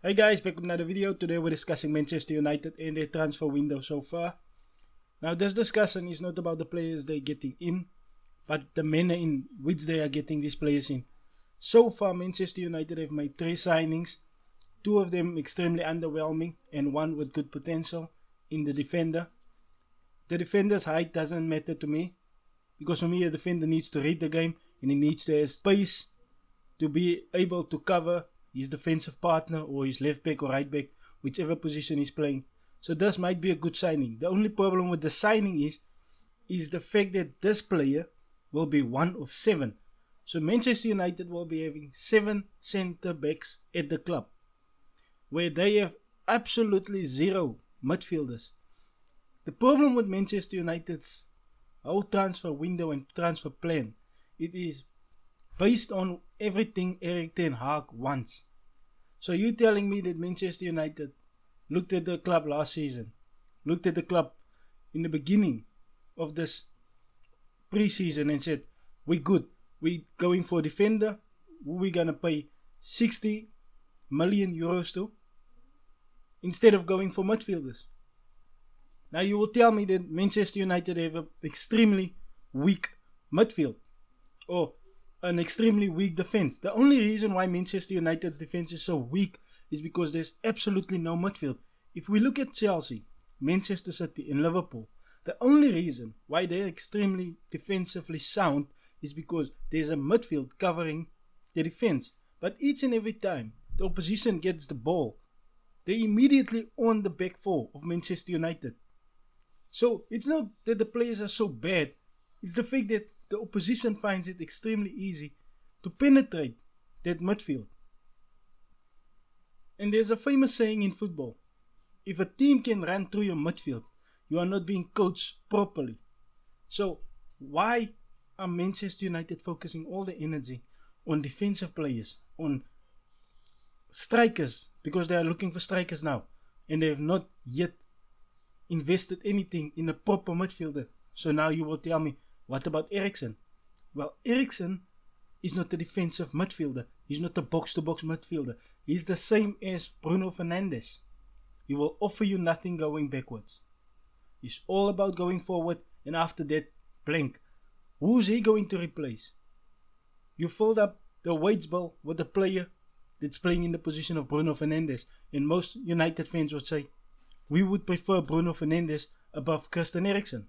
Hey guys, back with another video. Today we're discussing Manchester United and their transfer window so far. Now this discussion is not about the players they're getting in, but the manner in which they are getting these players in. So far Manchester United have made 3 signings, 2 of them extremely underwhelming and 1 with good potential in the defender. The defender's height doesn't matter to me, because for me a defender needs to read the game and he needs to have space to be able to cover his defensive partner or his left back or right back, whichever position he's playing. So this might be a good signing. The only problem with the signing is the fact that this player will be one of 7. So Manchester United will be having 7 centre backs at the club, where they have absolutely 0 midfielders. The problem with Manchester United's whole transfer window and transfer plan, it is based on everything Erik ten Hag wants. So you telling me that Manchester United looked at the club last season, looked at the club in the beginning of this pre-season and said, we're good, we're going for a defender, who we're going to pay 60 million euros to, instead of going for midfielders. Now you will tell me that Manchester United have an extremely weak midfield, or an extremely weak defense. The only reason why Manchester United's defense is so weak is because there's absolutely no midfield. If we look at Chelsea, Manchester City and Liverpool, the only reason why they're extremely defensively sound is because there's a midfield covering the defense. But each and every time the opposition gets the ball, they're immediately on the back 4 of Manchester United. So it's not that the players are so bad, it's the fact that the opposition finds it extremely easy to penetrate that midfield. And there's a famous saying in football: if a team can run through your midfield, you are not being coached properly. So why are Manchester United focusing all the energy on defensive players, on strikers, because they are looking for strikers now, and they have not yet invested anything in a proper midfielder? So now you will tell me, what about Eriksen? Well, Eriksen is not a defensive midfielder. He's not a box-to-box midfielder. He's the same as Bruno Fernandes. He will offer you nothing going backwards. He's all about going forward, and after that, blank. Who's he going to replace? You filled up the wage bill with a player that's playing in the position of Bruno Fernandes, and most United fans would say, we would prefer Bruno Fernandes above Christian Eriksen.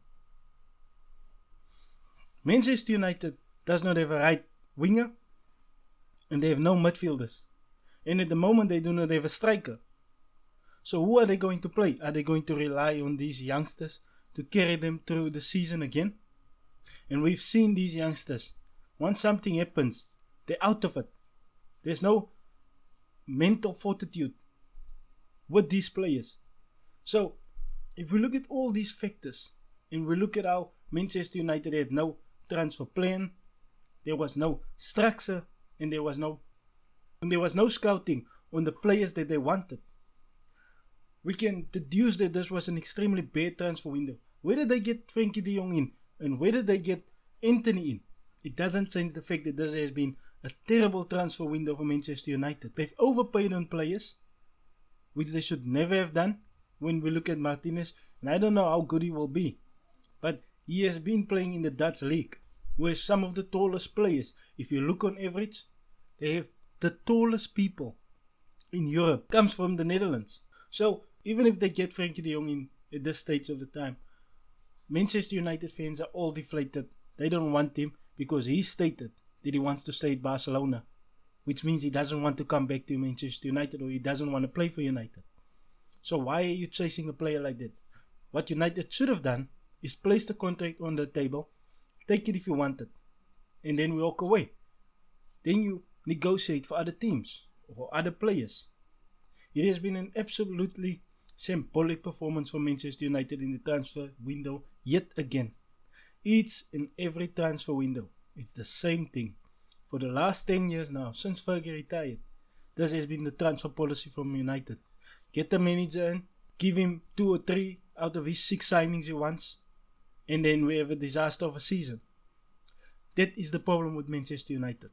Manchester United does not have a right winger, and they have no midfielders. And at the moment they do not have a striker. So who are they going to play? Are they going to rely on these youngsters to carry them through the season again? And we've seen these youngsters, once something happens, they're out of it. There's no mental fortitude with these players. So if we look at all these factors, and we look at how Manchester United had no transfer plan, there was no structure, and there was no scouting on the players that they wanted, we can deduce that this was an extremely bad transfer window. Where did they get Frenkie de Jong in, and where did they get Antony in? It doesn't change the fact that this has been a terrible transfer window for Manchester United. They've overpaid on players, which they should never have done. When we look at Martinez, and I don't know how good he will be, but he has been playing in the Dutch league, where some of the tallest players, if you look on average, they have the tallest people in Europe, comes from the Netherlands. So even if they get Frenkie de Jong in at this stage of the time, Manchester United fans are all deflated. They don't want him because he stated that he wants to stay at Barcelona, which means he doesn't want to come back to Manchester United, or he doesn't want to play for United. So why are you chasing a player like that? What United should have done is place the contract on the table, take it if you want it, and then we walk away. Then you negotiate for other teams or other players. It has been an absolutely symbolic performance for Manchester United in the transfer window yet again. Each and every transfer window, it's the same thing. For the last 10 years now, since Fergie retired, this has been the transfer policy from United. Get the manager in, give him 2 or 3 out of his 6 signings he wants, and then we have a disaster of a season. That is the problem with Manchester United.